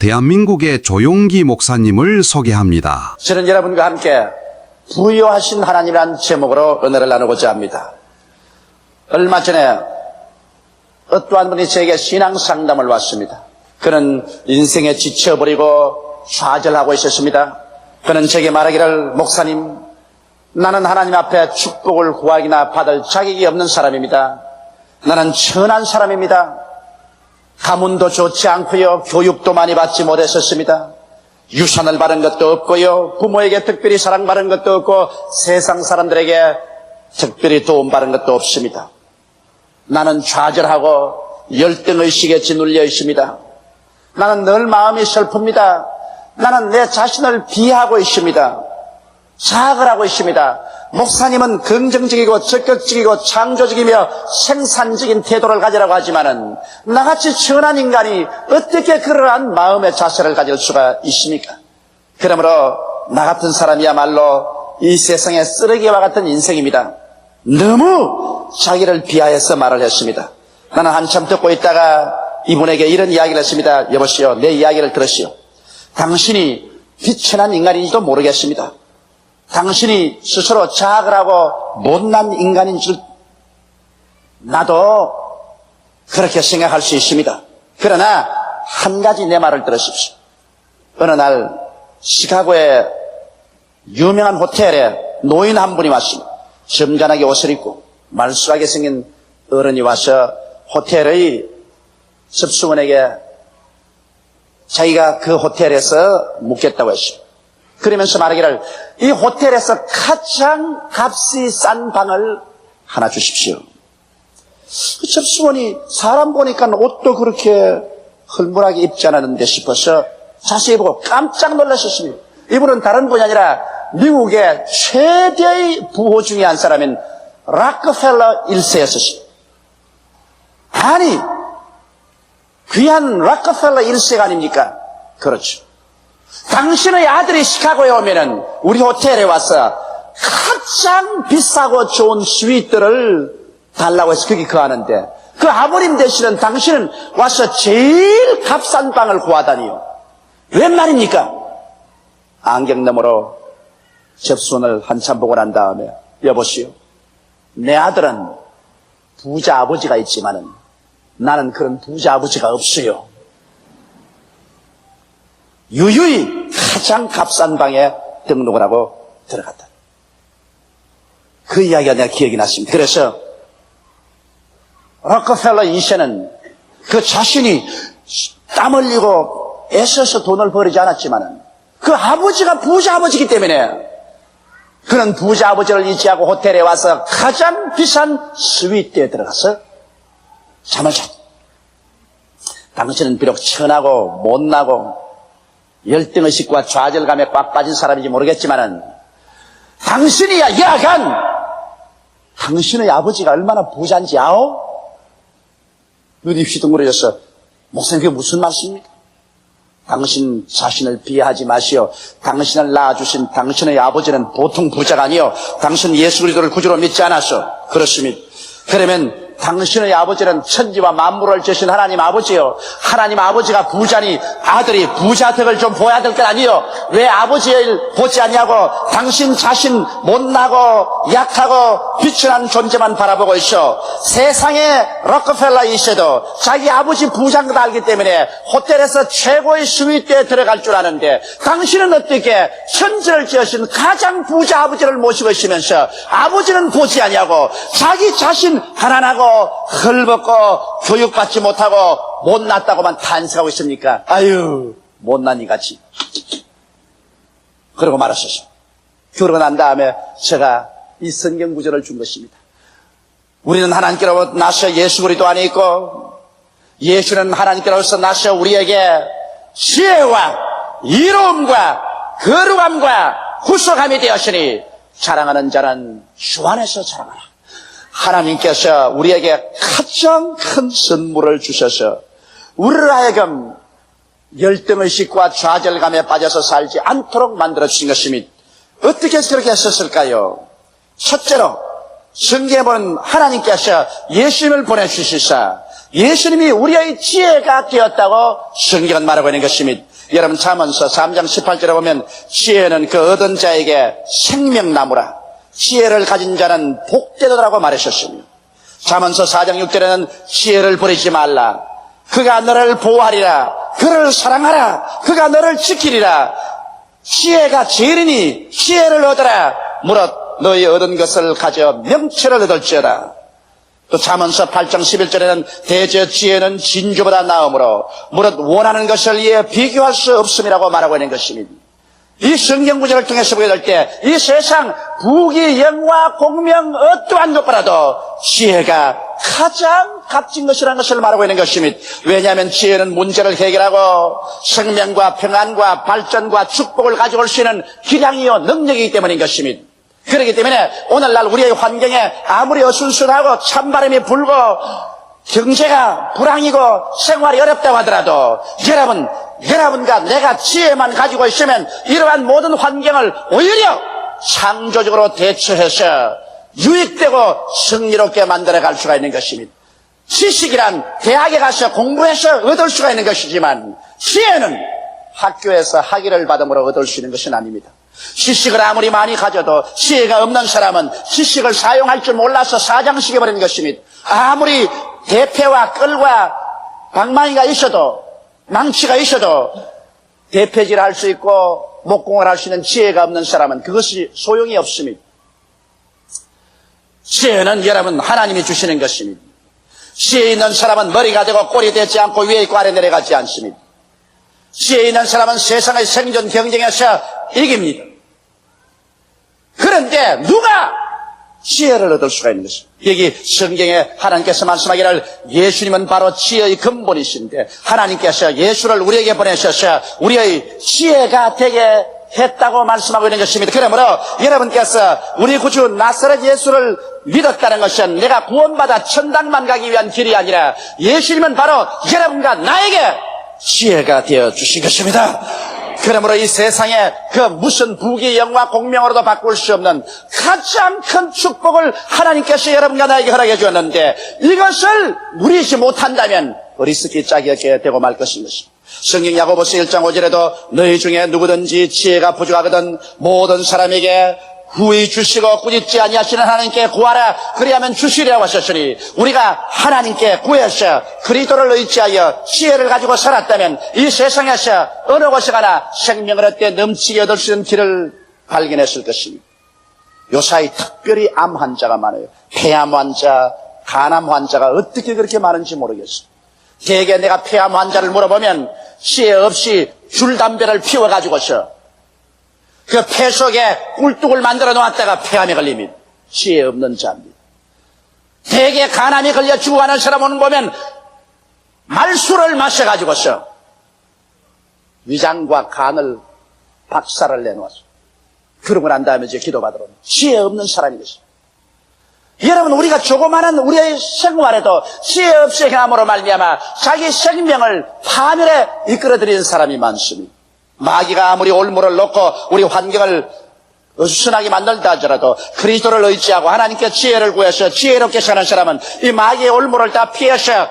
대한민국의 조용기 목사님을 소개합니다. 저는 여러분과 함께 부여하신 하나님이라는 제목으로 은혜를 나누고자 합니다. 얼마 전에 어떠한 분이 제게 신앙 상담을 왔습니다. 그는 인생에 지쳐버리고 좌절하고 있었습니다. 그는 제게 말하기를, 목사님, 나는 하나님 앞에 축복을 구하기나 받을 자격이 없는 사람입니다. 나는 천한 사람입니다. 가문도 좋지 않고요, 교육도 많이 받지 못했었습니다. 유산을 받은 것도 없고요, 부모에게 특별히 사랑받은 것도 없고, 세상 사람들에게 특별히 도움받은 것도 없습니다. 나는 좌절하고 열등의식에 짓눌려 있습니다. 나는 늘 마음이 슬픕니다. 나는 내 자신을 비하하고 있습니다. 자학을 하고 있습니다. 목사님은 긍정적이고 적극적이고 창조적이며 생산적인 태도를 가지라고 하지만은 나같이 천한 인간이 어떻게 그러한 마음의 자세를 가질 수가 있습니까? 그러므로 나 같은 사람이야말로 이 세상의 쓰레기와 같은 인생입니다. 너무 자기를 비하해서 말을 했습니다. 나는 한참 듣고 있다가 이분에게 이런 이야기를 했습니다. 여보시오, 내 이야기를 들으시오. 당신이 비천한 인간인지도 모르겠습니다. 당신이 스스로 자학을 하고 못난 인간인 줄 나도 그렇게 생각할 수 있습니다. 그러나 한 가지 내 말을 들으십시오. 어느 날 시카고의 유명한 호텔에 노인 한 분이 왔습니다. 점잖하게 옷을 입고 말쑥하게 생긴 어른이 와서 호텔의 습수원에게 자기가 그 호텔에서 묵겠다고 했습니다. 그러면서 말하기를, 이 호텔에서 가장 값이 싼 방을 하나 주십시오. 그 습수원이 사람 보니까 옷도 그렇게 흘물하게 입지 않았는데 싶어서 자세히 보고 깜짝 놀라셨습니다. 이분은 다른 분이 아니라 미국의 최대의 부호 중에 한 사람인 락커펠러 1세였습니다. 아니, 귀한 락커펠러 1세가 아닙니까? 그렇죠. 당신의 아들이 시카고에 오면은 우리 호텔에 와서 가장 비싸고 좋은 스위트를 달라고 해서 거기 거하는데, 그 아버님 대신은 당신은 와서 제일 값싼 방을 구하다니요. 웬 말입니까? 안경 너머로 접수원을 한참 보고 난 다음에, 여보시오, 내 아들은 부자 아버지가 있지만은 나는 그런 부자 아버지가 없어요. 유유히 가장 값싼 방에 등록을 하고 들어갔다. 그 이야기가 내가 기억이 났습니다. 그래서 락커펠러 2세는 그 자신이 땀 흘리고 애써서 돈을 벌이지 않았지만은 그 아버지가 부자 아버지이기 때문에 그는 부자 아버지를 의지하고 호텔에 와서 가장 비싼 스위트에 들어가서 잠을 잤다. 당신은 비록 천하고 못나고 열등의식과 좌절감에 꽉 빠진 사람인지 모르겠지만은 당신이야 야간 당신의 아버지가 얼마나 부자인지 아오? 눈이 휘둥그레져서, 목사님 그게 무슨 말씀입니까? 당신 자신을 비하하지 마시오. 당신을 낳아주신 당신의 아버지는 보통 부자가 아니요, 당신 예수 그리스도를 구주로 믿지 않았소. 그렇습니다. 그러면 당신의 아버지는 천지와 만물을 지으신 하나님 아버지요, 하나님 아버지가 부자니 아들이 부자 덕을 좀 보여야 될 건 아니요, 왜 아버지를 보지 않냐고 당신 자신 못나고 약하고 비천한 존재만 바라보고 있어. 세상에 락커펠러 2세도 자기 아버지 부자인 걸 알기 때문에 호텔에서 최고의 스위트에 들어갈 줄 아는데, 당신은 어떻게 천지를 지으신 가장 부자 아버지를 모시고 있으면서 아버지는 보지 않냐고 자기 자신 가난하고 헐벗고 교육받지 못하고 못났다고만 탄식하고 있습니까? 아유, 못난 이같이. 그러고 말았었어요. 그러고 난 다음에 제가 이 성경 구절을 준 것입니다. 우리는 하나님께로부터 나서 예수 그리스도 안에 있고, 예수는 하나님께로서 나서 우리에게 지혜와 이로움과 거룩함과 후속함이 되었으니 자랑하는 자는 주 안에서 자랑하라. 하나님께서 우리에게 가장 큰 선물을 주셔서 우리를 하여금 열등의식과 좌절감에 빠져서 살지 않도록 만들어주신 것입니다. 어떻게 해서 그렇게 했었을까요? 첫째로 성경에 보면 하나님께서 예수님을 보내주시사 예수님이 우리의 지혜가 되었다고 성경은 말하고 있는 것입니다. 여러분 잠언서 3장 18절에 보면 지혜는 그 얻은 자에게 생명나무라 지혜를 가진 자는 복되도라고 말하셨으며 잠언서 4장 6절에는 지혜를 버리지 말라 그가 너를 보호하리라 그를 사랑하라 그가 너를 지키리라 지혜가 제일이니 지혜를 얻어라 무릇 너희 얻은 것을 가져 명철을 얻을지어다. 또 잠언서 8장 11절에는 대저 지혜는 진주보다 나으므로 무릇 원하는 것을 이에 비교할 수 없음이라고 말하고 있는 것입니다. 이 성경 구절을 통해서 보게 될 때 이 세상 부귀 영화 공명 어떠한 것보다도 지혜가 가장 값진 것이라는 것을 말하고 있는 것입니다. 왜냐하면 지혜는 문제를 해결하고 생명과 평안과 발전과 축복을 가져올 수 있는 기량이요 능력이기 때문인 것입니다. 그렇기 때문에 오늘날 우리의 환경에 아무리 어순순하고 찬바람이 불고 경제가 불황이고 생활이 어렵다고 하더라도 여러분과 내가 지혜만 가지고 있으면 이러한 모든 환경을 오히려 창조적으로 대처해서 유익되고 승리롭게 만들어갈 수가 있는 것입니다. 지식이란 대학에 가서 공부해서 얻을 수가 있는 것이지만 지혜는 학교에서 학위를 받음으로 얻을 수 있는 것은 아닙니다. 지식을 아무리 많이 가져도 지혜가 없는 사람은 지식을 사용할 줄 몰라서 사장시켜버리는 것입니다. 아무리 대패와 끌과 방망이가 있어도 망치가 있어도 대패질을 할 수 있고 목공을 할 수 있는 지혜가 없는 사람은 그것이 소용이 없습니다. 지혜는 여러분 하나님이 주시는 것입니다. 지혜 있는 사람은 머리가 되고 꼴이 되지 않고 위에 있고 아래 내려가지 않습니다. 지혜 있는 사람은 세상의 생존 경쟁에서 이깁니다. 그런데 누가 지혜를 얻을 수가 있는 것입니다. 여기 성경에 하나님께서 말씀하기를 예수님은 바로 지혜의 근본이신데 하나님께서 예수를 우리에게 보내셔서 우리의 지혜가 되게 했다고 말씀하고 있는 것입니다. 그러므로 여러분께서 우리 구주 나사렛 예수를 믿었다는 것은 내가 구원받아 천당만 가기 위한 길이 아니라 예수님은 바로 여러분과 나에게 지혜가 되어 주신 것입니다. 그러므로 이 세상에 그 무슨 부귀 영화 공명으로도 바꿀 수 없는 가장 큰 축복을 하나님께서 여러분과 나에게 허락해 주었는데 이것을 누리지 못한다면 어리석기 짝이었게 되고 말 것인 것입니다. 성경 야고보서 1장 5절에도 너희 중에 누구든지 지혜가 부족하거든 모든 사람에게 후히 주시고 꾸짖지 아니하시는 하나님께 구하라 그리하면 주시리라고 하셨으니 우리가 하나님께 구해서 그리스도를 의지하여 지혜를 가지고 살았다면 이 세상에서 어느 곳에 가나 생명을 얻되 넘치게 얻을 수 있는 길을 발견했을 것입니다. 요사이 특별히 암 환자가 많아요. 폐암 환자, 간암 환자가 어떻게 그렇게 많은지 모르겠어요. 대개 내가 폐암 환자를 물어보면 지혜 없이 줄담배를 피워가지고서 그 폐 속에 꿀뚝을 만들어 놓았다가 폐암에 걸립니다. 지혜 없는 자입니다. 대개 간암이 걸려 죽어가는 사람을 보면 말수를 마셔가지고서 위장과 간을 박살을 내놓았어. 그러고 난 다음에 이제 기도받으러 오는 지혜 없는 사람이 됐어요. 여러분 우리가 조그마한 우리의 생활에도 지혜 없이 행함으로 말미암아 자기 생명을 파멸에 이끌어들이는 사람이 많습니다. 마귀가 아무리 올무를 놓고 우리 환경을 어수선하게 만들다 하더라도 그리스도를 의지하고 하나님께 지혜를 구해서 지혜롭게 사는 사람은 이 마귀의 올무를 다 피해서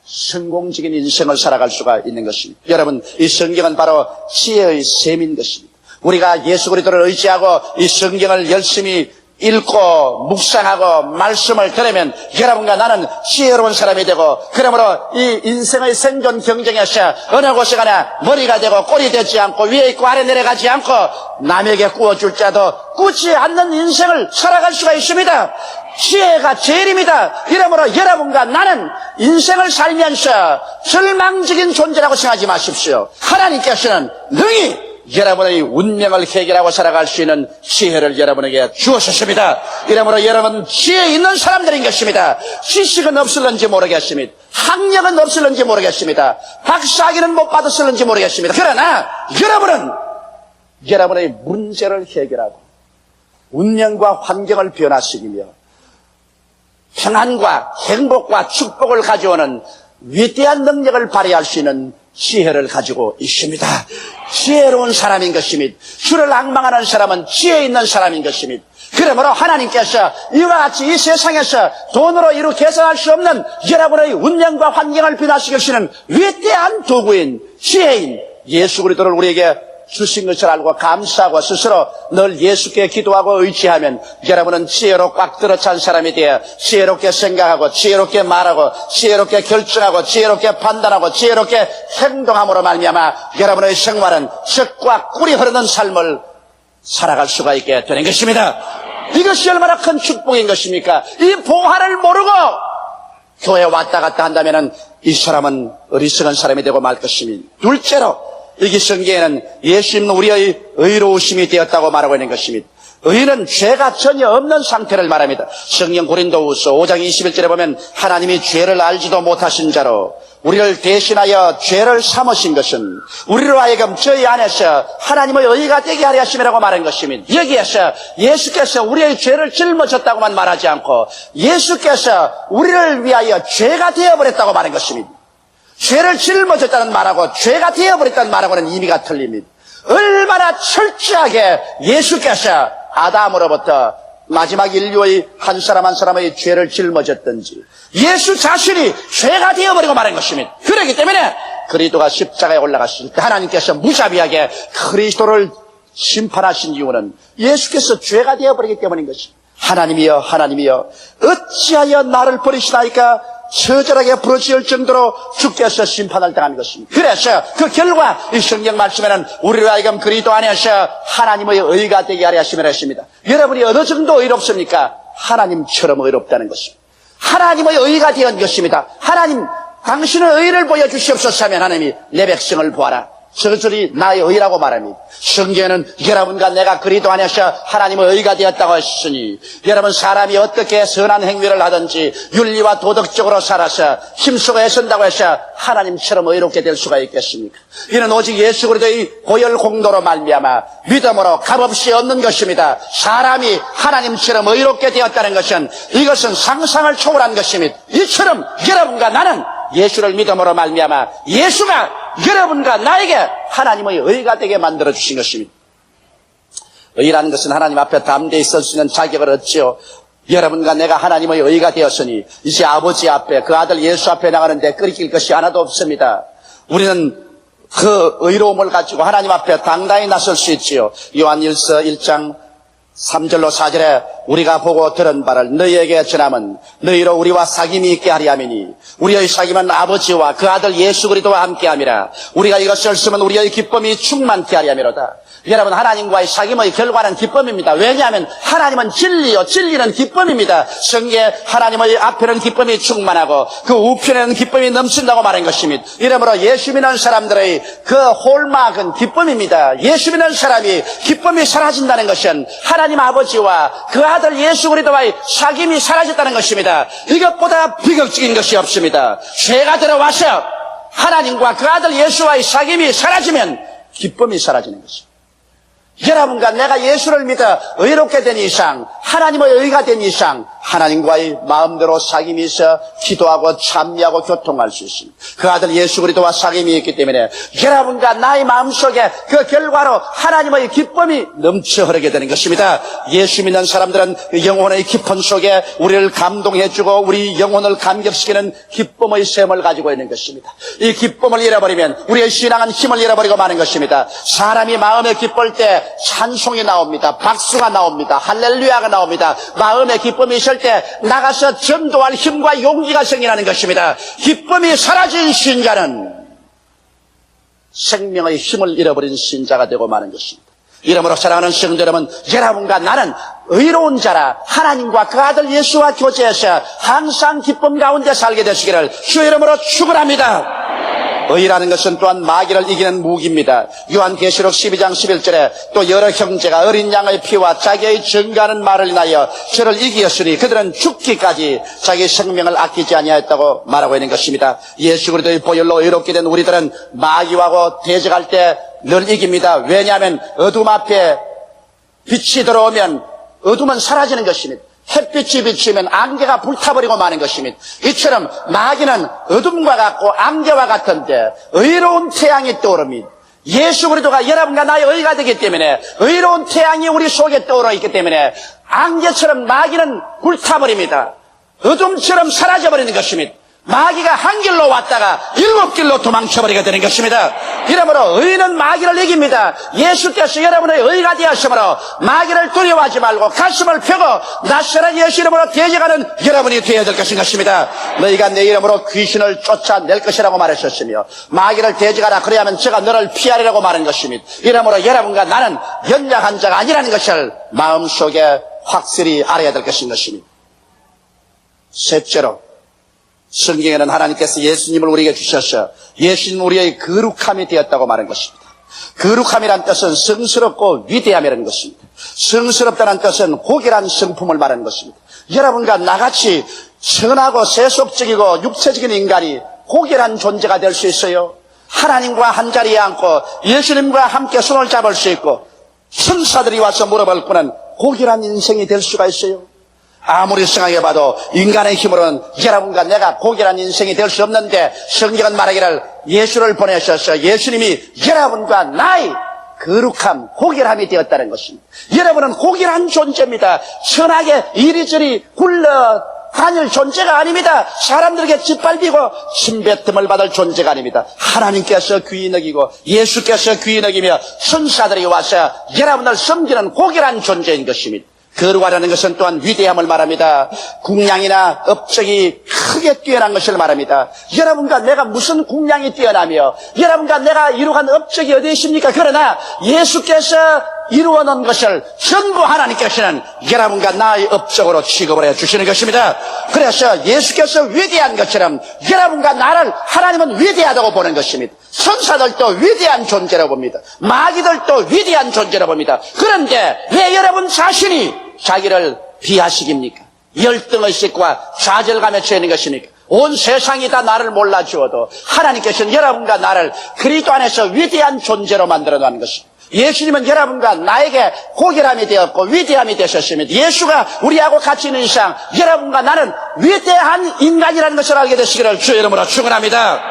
성공적인 인생을 살아갈 수가 있는 것입니다. 여러분 이 성경은 바로 지혜의 셈인 것입니다. 우리가 예수 그리스도를 의지하고 이 성경을 열심히 읽고 묵상하고 말씀을 들으면 여러분과 나는 지혜로운 사람이 되고 그러므로 이 인생의 생존 경쟁에서 어느 곳에 가나 머리가 되고 꼴이 되지 않고 위에 있고 아래 내려가지 않고 남에게 구워줄 자도 꾸지 않는 인생을 살아갈 수가 있습니다. 지혜가 제일입니다. 그러므로 여러분과 나는 인생을 살면서 절망적인 존재라고 생각하지 마십시오. 하나님께서는 능히 여러분의 운명을 해결하고 살아갈 수 있는 지혜를 여러분에게 주었습니다. 이러므로 여러분 지혜 있는 사람들인 것입니다. 지식은 없을는지 모르겠습니다. 학력은 없을는지 모르겠습니다. 박사학위는 못 받았을는지 모르겠습니다. 그러나 여러분은 여러분의 문제를 해결하고 운명과 환경을 변화시키며 평안과 행복과 축복을 가져오는 위대한 능력을 발휘할 수 있는 지혜를 가지고 있습니다. 지혜로운 사람인 것입니다. 주를 앙망하는 사람은 지혜 있는 사람인 것입니다. 그러므로 하나님께서 이와 같이 이 세상에서 돈으로 이루 계산할 수 없는 여러분의 운명과 환경을 변화시키시는 위대한 도구인 지혜인 예수 그리스도를 우리에게 주신 것을 알고 감사하고 스스로 늘 예수께 기도하고 의지하면 여러분은 지혜로 꽉 들어찬 사람이 되어 지혜롭게 생각하고 지혜롭게 말하고 지혜롭게 결정하고 지혜롭게 판단하고 지혜롭게 행동함으로 말미암아 여러분의 생활은 젖과 꿀이 흐르는 삶을 살아갈 수가 있게 되는 것입니다. 이것이 얼마나 큰 축복인 것입니까? 이 보화를 모르고 교회 왔다 갔다 한다면 이 사람은 어리석은 사람이 되고 말 것입니다. 둘째로 여기 성경에는 예수 믿는 우리의 의로우심이 되었다고 말하고 있는 것입니다. 의는 죄가 전혀 없는 상태를 말합니다. 성경 고린도후서 5장 21절에 보면 하나님이 죄를 알지도 못하신 자로 우리를 대신하여 죄를 삼으신 것은 우리로 하여금 저희 안에서 하나님의 의가 되게 하려 하심이라고 말한 것입니다. 여기에서 예수께서 우리의 죄를 짊어졌다고만 말하지 않고 예수께서 우리를 위하여 죄가 되어버렸다고 말한 것입니다. 죄를 짊어졌다는 말하고 죄가 되어버렸다는 말하고는 의미가 틀립니다. 얼마나 철저하게 예수께서 아담으로부터 마지막 인류의 한 사람 한 사람의 죄를 짊어졌던지 예수 자신이 죄가 되어버리고 말한 것입니다. 그렇기 때문에 그리스도가 십자가에 올라갔을 때 하나님께서 무자비하게 그리스도를 심판하신 이유는 예수께서 죄가 되어버리기 때문인 것입니다. 하나님이여 하나님이여 어찌하여 나를 버리시나이까 처절하게 부르짖을 정도로 주께서 심판을 당한 것입니다. 그래서 그 결과 이 성경 말씀에는 우리로 하여금 그리스도 안에서 하나님의 의가 되게 하려 하심을 했습니다. 여러분이 어느 정도 의롭습니까? 하나님처럼 의롭다는 것입니다. 하나님의 의가 되은 것입니다. 하나님 당신의 의를 보여주시옵소서 하면 하나님이 내 백성을 보아라. 저절이 나의 의라고 말합니다. 성경에는 여러분과 내가 그리스도 안에서 하나님의 의가 되었다고 했으니 여러분 사람이 어떻게 선한 행위를 하든지 윤리와 도덕적으로 살아서 힘쓰고 애쓴다고 해서 하나님처럼 의롭게 될 수가 있겠습니까? 이는 오직 예수 그리스도의 보혈 공로로 말미암아 믿음으로 값없이 얻는 것입니다. 사람이 하나님처럼 의롭게 되었다는 것은 이것은 상상을 초월한 것입니다. 이처럼 여러분과 나는 예수를 믿음으로 말미암아 예수가 여러분과 나에게 하나님의 의가 되게 만들어 주신 것입니다. 의라는 것은 하나님 앞에 담대히 설 수 있는 자격을 얻지요. 여러분과 내가 하나님의 의가 되었으니 이제 아버지 앞에 그 아들 예수 앞에 나가는데 끓일 것이 하나도 없습니다. 우리는 그 의로움을 가지고 하나님 앞에 당당히 나설 수 있지요. 요한일서 1장 3절로 4절에 우리가 보고 들은 바를 너희에게 전함은 너희로 우리와 사귐이 있게 하려 함이니 우리의 사귐은 아버지와 그 아들 예수 그리스도와 함께 함이라. 우리가 이것을 쓰면 우리의 기쁨이 충만케 하려 함이로다. 여러분 하나님과의 사귐의 결과는 기쁨입니다. 왜냐하면 하나님은 진리요 진리는 기쁨입니다. 성경에 하나님의 앞에는 기쁨이 충만하고 그 우편에는 기쁨이 넘친다고 말한 것입니다. 이러므로 예수 믿는 사람들의 그 홀막은 기쁨입니다. 예수 믿는 사람이 기쁨이 사라진다는 것은 하나님 아버지와 그 아들 예수 그리스도와의 사귐이 사라졌다는 것입니다. 이것보다 비극적인 것이 없습니다. 죄가 들어와서 하나님과 그 아들 예수와의 사귐이 사라지면 기쁨이 사라지는 것입니다. 여러분과 내가 예수를 믿어 의롭게 된 이상 하나님의 의가 된 이상 하나님과의 마음대로 사귐이 있어 기도하고 참여하고 교통할 수 있습니다. 그 아들 예수 그리스도와 사귐이 있기 때문에 여러분과 나의 마음속에 그 결과로 하나님의 기쁨이 넘쳐 흐르게 되는 것입니다. 예수 믿는 사람들은 영혼의 깊은 속에 우리를 감동해주고 우리 영혼을 감격시키는 기쁨의 샘을 가지고 있는 것입니다. 이 기쁨을 잃어버리면 우리의 신앙은 힘을 잃어버리고 마는 것입니다. 사람이 마음에 기쁠 때 찬송이 나옵니다. 박수가 나옵니다. 할렐루야가 나옵니다. 마음에 기쁨이 있을 때 나가서 전도할 힘과 용기가 생기는 것입니다. 기쁨이 사라진 신자는 생명의 힘을 잃어버린 신자가 되고 마는 것입니다. 이러므로 사랑하는 성도 여러분, 여러분과 나는 의로운 자라 하나님과 그 아들 예수와 교제해서 항상 기쁨 가운데 살게 되시기를 주의 이름으로 축원합니다. 의라는 것은 또한 마귀를 이기는 무기입니다. 요한계시록 12장 11절에 또 여러 형제가 어린 양의 피와 자기의 증거하는 말을 인하여 저를 이기었으니 그들은 죽기까지 자기 생명을 아끼지 아니하였다고 말하고 있는 것입니다. 예수 그리스도의 보혈로 의롭게 된 우리들은 마귀하고 대적할 때 늘 이깁니다. 왜냐하면 어둠 앞에 빛이 들어오면 어둠은 사라지는 것입니다. 햇빛이 비추면 안개가 불타버리고 마는 것입니다. 이처럼 마귀는 어둠과 같고 안개와 같은데 의로운 태양이 떠오릅니다. 예수 그리스도가 여러분과 나의 의가 되기 때문에 의로운 태양이 우리 속에 떠오르 있기 때문에 안개처럼 마귀는 불타버립니다. 어둠처럼 사라져버리는 것입니다. 마귀가 한 길로 왔다가 7길로 도망쳐버리게 되는 것입니다. 이러므로 의인은 마귀를 이깁니다. 예수께서 여러분의 의가 되었으므로 마귀를 두려워하지 말고 가슴을 펴고 낯설은 예수 이름으로 대적하는 여러분이 되어야 될 것입니다. 너희가 내 이름으로 귀신을 쫓아낼 것이라고 말하셨으며 마귀를 대적하라 그래야만 제가 너를 피하리라고 말한 것입니다. 이러므로 여러분과 나는 연약한 자가 아니라는 것을 마음속에 확실히 알아야 될 것입니다. 셋째로 성경에는 하나님께서 예수님을 우리에게 주셔서 예수님은 우리의 거룩함이 되었다고 말한 것입니다. 거룩함이란 뜻은 성스럽고 위대함이라는 것입니다. 성스럽다는 뜻은 고결한 성품을 말하는 것입니다. 여러분과 나같이 선하고 세속적이고 육체적인 인간이 고결한 존재가 될 수 있어요? 하나님과 한자리에 앉고 예수님과 함께 손을 잡을 수 있고 천사들이 와서 물어볼 거는 고결한 인생이 될 수가 있어요? 아무리 생각해봐도 인간의 힘으로는 여러분과 내가 고결한 인생이 될 수 없는데 성경은 말하기를 예수를 보내셔서 예수님이 여러분과 나의 거룩함, 고결함이 되었다는 것입니다. 여러분은 고결한 존재입니다. 선하게 이리저리 굴러다닐 존재가 아닙니다. 사람들에게 짓밟히고 침뱉음을 받을 존재가 아닙니다. 하나님께서 귀히 여기고 예수께서 귀히 여기며 천사들이 와서 여러분을 섬기는 고결한 존재인 것입니다. 거룩하다는 것은 또한 위대함을 말합니다. 국량이나 업적이 크게 뛰어난 것을 말합니다. 여러분과 내가 무슨 국량이 뛰어나며 여러분과 내가 이루어간 업적이 어디 있습니까? 그러나 예수께서 이루어놓은 것을 전부 하나님께서는 여러분과 나의 업적으로 취급을 해주시는 것입니다. 그래서 예수께서 위대한 것처럼 여러분과 나를 하나님은 위대하다고 보는 것입니다. 천사들도 위대한 존재라고 봅니다. 마귀들도 위대한 존재라고 봅니다. 그런데 왜 여러분 자신이 자기를 비하식입니까? 열등의식과 좌절감에 처해 있는 것입니까? 온 세상이 다 나를 몰라주어도 하나님께서는 여러분과 나를 그리스도 안에서 위대한 존재로 만들어 놓은 것입니다. 예수님은 여러분과 나에게 고결함이 되었고 위대함이 되셨습니다. 예수가 우리하고 같이 있는 이상 여러분과 나는 위대한 인간이라는 것을 알게 되시기를 주의 이름으로 축원합니다.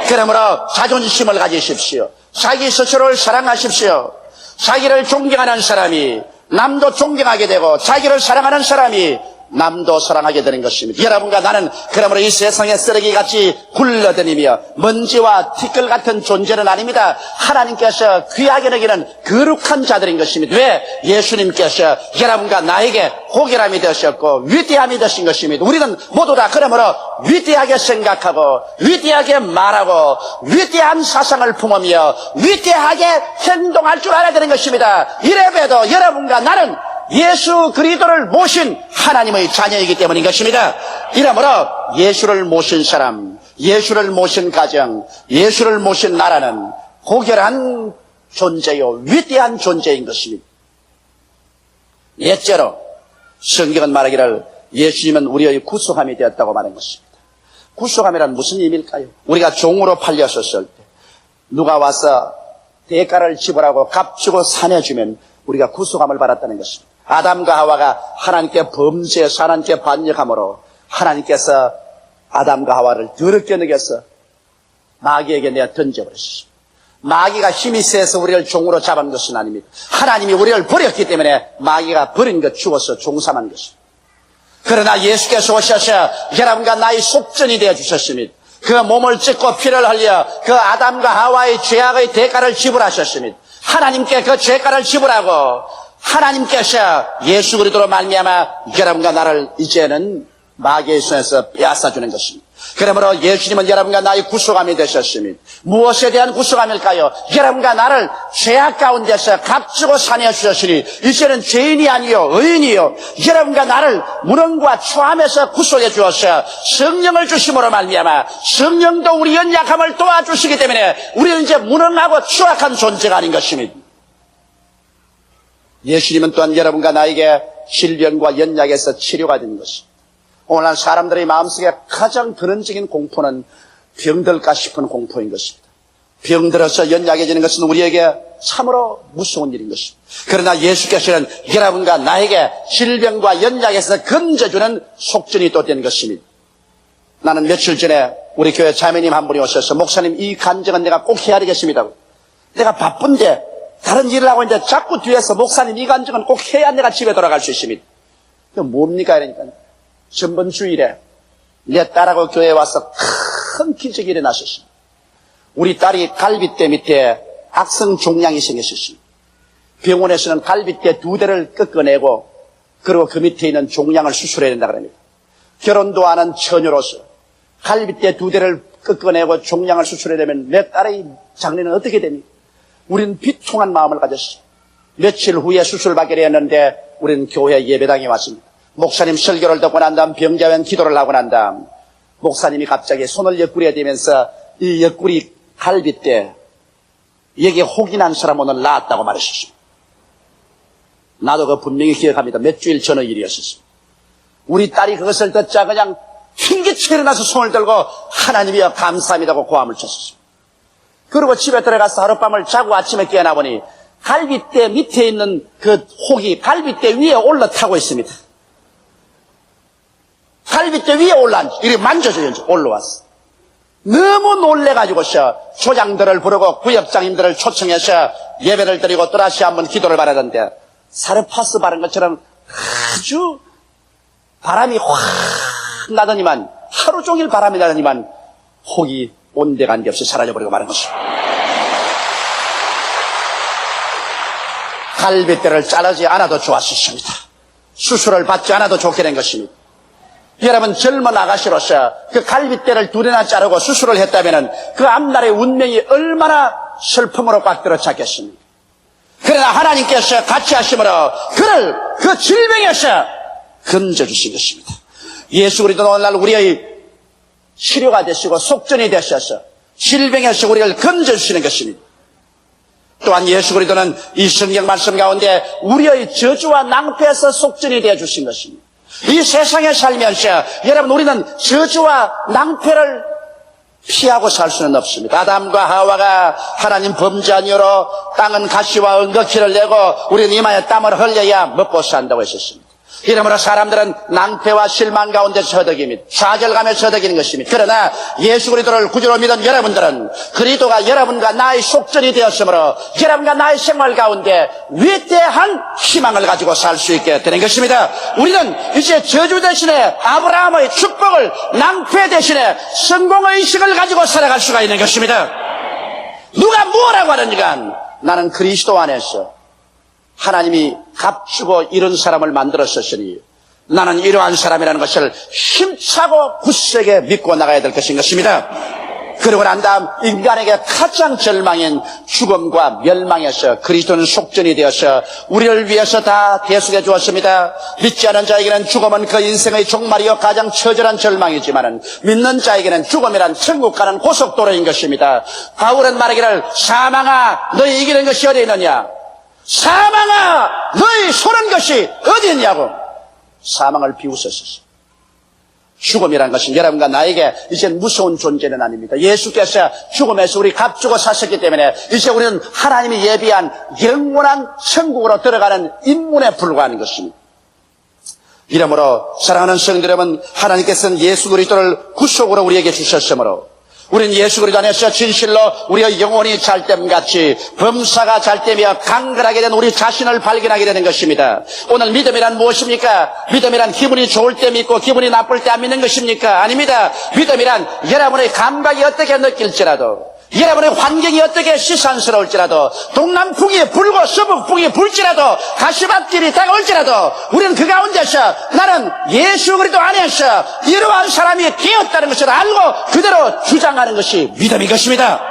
그러므로 자존심을 가지십시오. 자기 스스로를 사랑하십시오. 자기를 존경하는 사람이 남도 존경하게 되고 자기를 사랑하는 사람이 남도 사랑하게 되는 것입니다. 여러분과 나는 그러므로 이 세상의 쓰레기같이 굴러다니며 먼지와 티끌 같은 존재는 아닙니다. 하나님께서 귀하게 여기는 거룩한 자들인 것입니다. 왜? 예수님께서 여러분과 나에게 고결함이 되셨고 위대함이 되신 것입니다. 우리는 모두 다 그러므로 위대하게 생각하고 위대하게 말하고 위대한 사상을 품으며 위대하게 행동할 줄 알아야 되는 것입니다. 이래봬도 여러분과 나는 예수 그리스도를 모신 하나님의 자녀이기 때문인 것입니다. 이러므로 예수를 모신 사람, 예수를 모신 가정, 예수를 모신 나라는 고결한 존재요 위대한 존재인 것입니다. 넷째로 성경은 말하기를 예수님은 우리의 구속함이 되었다고 말한 것입니다. 구속함이란 무슨 의미일까요? 우리가 종으로 팔렸었을 때 누가 와서 대가를 지불하고 값주고 사내주면 우리가 구속함을 받았다는 것입니다. 아담과 하와가 하나님께 범죄해서 하나님께 반역함으로 하나님께서 아담과 하와를 더럽게 여겨서 마귀에게 내어 던져버렸습니다. 마귀가 힘이 세서 우리를 종으로 잡은 것은 아닙니다. 하나님이 우리를 버렸기 때문에 마귀가 버린 것 죽어서 종삼한 것입니다. 그러나 예수께서 오셔서 여러분과 나의 속전이 되어 주셨습니다. 그 몸을 찢고 피를 흘려 그 아담과 하와의 죄악의 대가를 지불하셨습니다. 하나님께 그 죄가를 지불하고 하나님께서 예수 그리스도로 말미암아 여러분과 나를 이제는 마귀의 손에서 빼앗아주는 것입니다. 그러므로 예수님은 여러분과 나의 구속함이 되셨습니다. 무엇에 대한 구속함일까요? 여러분과 나를 죄악 가운데서 값주고 사내어 주셨으니 이제는 죄인이 아니요 의인이요 여러분과 나를 무능과 초함에서 구속해 주어서 성령을 주심으로 말미암아 성령도 우리 연약함을 도와주시기 때문에 우리는 이제 무능하고 추악한 존재가 아닌 것입니다. 예수님은 또한 여러분과 나에게 질병과 연약에서 치료가 된 것입니다. 오늘날 사람들의 마음속에 가장 근원적인 공포는 병들까 싶은 공포인 것입니다. 병들어서 연약해지는 것은 우리에게 참으로 무서운 일인 것입니다. 그러나 예수께서는 여러분과 나에게 질병과 연약에서 건져주는 속전이 또 된 것입니다. 나는 며칠 전에 우리 교회 자매님 한 분이 오셔서 목사님 이 간증은 내가 꼭 해야 되겠습니다. 내가 바쁜데 다른 일을 하고 있는데 자꾸 뒤에서 목사님 이 간증은 꼭 해야 내가 집에 돌아갈 수 있습니다. 그 뭡니까? 이러니까 전번 주일에 내 딸하고 교회에 와서 큰 기적이 일어났었습니다. 우리 딸이 갈비뼈 밑에 악성 종양이 생겼었습니다. 병원에서는 갈비뼈 2대를 꺾어내고 그리고 그 밑에 있는 종양을 수술해야 된다 그럽니다. 결혼도 안 한 처녀로서 갈비뼈 2대를 꺾어내고 종양을 수술해야 되면 내 딸의 장래는 어떻게 됩니까? 우리는 비통한 마음을 가졌어요. 며칠 후에 수술받게 되었는데 우리는 교회 예배당에 왔습니다. 목사님 설교를 듣고 난 다음 병자면 기도를 하고 난 다음 목사님이 갑자기 손을 옆구리에 대면서 이 옆구리 갈비뼈 여기에 혹이 난 사람 오늘 나았다고 말하셨습니다. 나도 그거 분명히 기억합니다. 몇 주일 전의 일이었습니다. 우리 딸이 그것을 듣자 그냥 튕기쳐 일어나서 손을 들고 하나님이여 감사합니다고 고함을 쳤습니다. 그리고 집에 들어가서 하룻밤을 자고 아침에 깨어나 보니 갈비뼈 밑에 있는 그 혹이 갈비뼈 위에 올라타고 있습니다. 갈비뼈 위에 이렇게 만져줘요. 올라왔어. 너무 놀래가지고서 조장들을 부르고 구역장님들을 초청해서 예배를 드리고 또다시 한번 기도를 바라던데 사르파스 바른 것처럼 아주 바람이 확 나더니만 하루 종일 바람이 나더니만 혹이 온데간데 없이 사라져버리고 마는 것입니다. 갈비뼈를 자르지 않아도 좋았습니다. 수술을 받지 않아도 좋게 된 것입니다. 여러분 젊은 아가씨로서 그 갈비뼈를 2대나 자르고 수술을 했다면 그 앞날의 운명이 얼마나 슬픔으로 꽉 들어찼겠습니까? 그러나 하나님께서 같이 하심으로 그를 그 질병에서 건져주신 것입니다. 예수 그리스도는 오늘날 우리의 치료가 되시고 속전이 되셔서 질병에서 우리를 건져주시는 것입니다. 또한 예수 그리스도는 이 성경 말씀 가운데 우리의 저주와 낭패에서 속전이 되어 주신 것입니다. 이 세상에 살면서 여러분 우리는 저주와 낭패를 피하고 살 수는 없습니다. 아담과 하와가 하나님 범죄한 이유로 땅은 가시와 은거키를 내고 우리는 이마에 땀을 흘려야 먹고 산다고 했었습니다. 이러므로 사람들은 낭패와 실망 가운데서 허덕입니다. 좌절감에서 허덕이는 것입니다. 그러나 예수 그리스도를 구주로 믿은 여러분들은 그리스도가 여러분과 나의 속전이 되었으므로 여러분과 나의 생활 가운데 위대한 희망을 가지고 살 수 있게 되는 것입니다. 우리는 이제 저주 대신에 아브라함의 축복을 낭패 대신에 성공의 의식을 가지고 살아갈 수가 있는 것입니다. 누가 뭐라고 하는가? 나는 그리스도 안에서 하나님이 값주고 이런 사람을 만들었으니 나는 이러한 사람이라는 것을 힘차고 굳세게 믿고 나가야 될 것인 것입니다. 그러고 난 다음 인간에게 가장 절망인 죽음과 멸망에서 그리스도는 속전이 되어서 우리를 위해서 다 대속해 주었습니다. 믿지 않은 자에게는 죽음은 그 인생의 종말이요 가장 처절한 절망이지만 믿는 자에게는 죽음이란 천국 가는 고속도로인 것입니다. 바울은 말하기를 사망아 너희 이기는 것이 어디 있느냐? 사망아 너희 손은 것이 어디 있냐고 사망을 비웃었었어요. 죽음이란 것은 여러분과 나에게 이젠 무서운 존재는 아닙니다. 예수께서 죽음에서 우리 값주고 사셨기 때문에 이제 우리는 하나님이 예비한 영원한 천국으로 들어가는 인문에 불과한 것입니다. 이러므로 사랑하는 성도 여러분, 하나님께서는 예수 그리스도를 구속으로 우리에게 주셨으므로 우리는 예수 그리스도 안에서 진실로 우리의 영혼이 잘됨같이 범사가 잘되며 강건하게 된 우리 자신을 발견하게 되는 것입니다. 오늘 믿음이란 무엇입니까? 믿음이란 기분이 좋을 때 믿고 기분이 나쁠 때 안 믿는 것입니까? 아닙니다. 믿음이란 여러분의 감각이 어떻게 느낄지라도 여러분의 환경이 어떻게 시산스러울지라도 동남풍이 불고 서북풍이 불지라도 가시밭길이 다가올지라도 우리는 그 가운데서 나는 예수 그리스도 안에서 이러한 사람이 되었다는 것을 알고 그대로 주장하는 것이 믿음인 것입니다.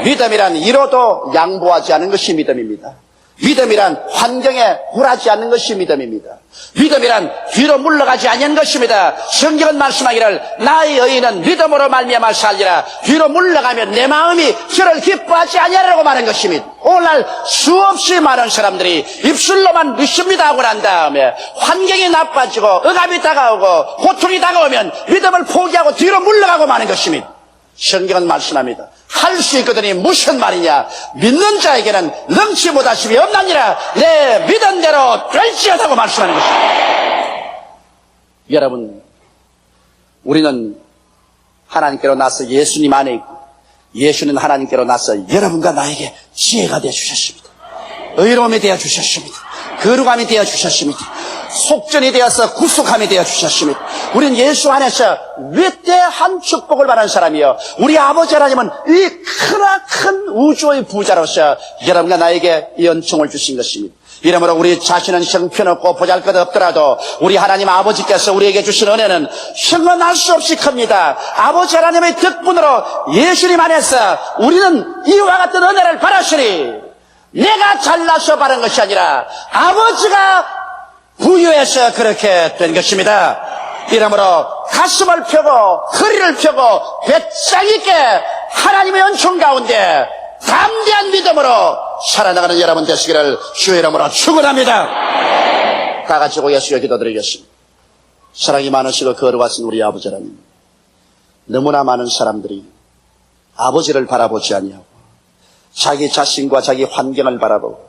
믿음이란 이로도 양보하지 않은 것이 믿음입니다. 믿음이란 환경에 굴하지 않는 것이 믿음입니다. 믿음이란 뒤로 물러가지 않는 것입니다. 성경은 말씀하기를 나의 의인은 믿음으로 말미암아 살리라. 뒤로 물러가면 내 마음이 저를 기뻐하지 아니하라고 말하는 것입니다. 오늘날 수없이 많은 사람들이 입술로만 믿습니다 하고 난 다음에 환경이 나빠지고 억압이 다가오고 고통이 다가오면 믿음을 포기하고 뒤로 물러가고 마는 것입니다. 성경은 말씀합니다. 할 수 있거든이 무슨 말이냐? 믿는 자에게는 능치 못하심이 없나니라. 내 믿은 대로 될지어다고 말씀하는 것입니다. 여러분, 우리는 하나님께로 나서 예수님 안에 있고 예수는 하나님께로 나서 여러분과 나에게 지혜가 되어 주셨습니다. 의로움이 되어 주셨습니다. 거룩함이 되어 주셨습니다. 속전이 되어서 구속함이 되어 주셨습니다. 우리는 예수 안에서 위대한 축복을 받은 사람이요. 우리 아버지 하나님은 이 크나큰 우주의 부자로서 여러분과 나에게 이 은총을 주신 것입니다. 이러므로 우리 자신은 형편없고 보잘것없더라도 우리 하나님 아버지께서 우리에게 주신 은혜는 형언할 수 없이 큽니다. 아버지 하나님의 덕분으로 예수님 안에서 우리는 이와 같은 은혜를 받았으니 내가 잘나서 받은 것이 아니라 아버지가 부유해서 그렇게 된 것입니다. 이러므로 가슴을 펴고 허리를 펴고 배짱 있게 하나님의 은총 가운데 담대한 믿음으로 살아나가는 여러분 되시기를 주의 이름으로 축원합니다. 다 같이 고개숙여 기도드리겠습니다. 사랑이 많으시고 거룩하신 우리 아버지 하나님, 너무나 많은 사람들이 아버지를 바라보지 아니하고 자기 자신과 자기 환경을 바라보고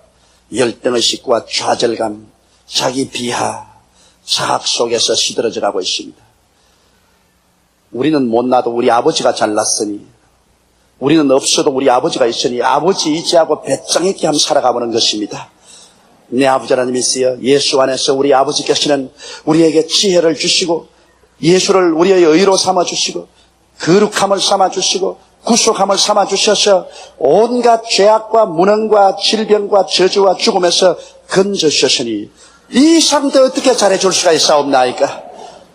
열등의식과 좌절감, 자기 비하, 자학 속에서 시들어져 가고 있습니다. 우리는 못나도 우리 아버지가 잘났으니, 우리는 없어도 우리 아버지가 있으니 아버지 의지하고 배짱 있게 함 살아가보는 것입니다. 내 아버지 하나님이 있어요. 예수 안에서 우리 아버지께서는 우리에게 지혜를 주시고 예수를 우리의 의로 삼아주시고 거룩함을 삼아주시고 구속함을 삼아주셔서 온갖 죄악과 무능과 질병과 저주와 죽음에서 건져주셨으니 이 상태 어떻게 잘해줄 수가 있사옵나이까.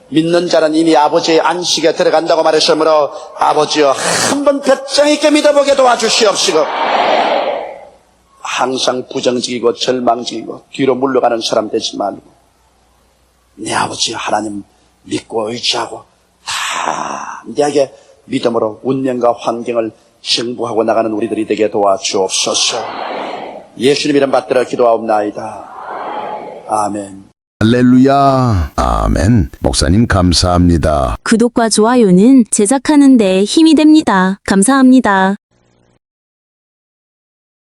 믿는 자는 이미 아버지의 안식에 들어간다고 말했으므로 아버지여 한번 배짱 있게 믿어보게 도와주시옵시고 항상 부정적이고 절망적이고 뒤로 물러가는 사람 되지 말고 내 아버지 하나님 믿고 의지하고 담대하게 믿음으로 운명과 환경을 승부하고 나가는 우리들이 되게 도와주옵소서. 예수님 이름 받들어 기도하옵나이다. 아멘. 할렐루야. 아멘. 목사님 감사합니다. 구독과 좋아요는 제작하는 데 힘이 됩니다. 감사합니다.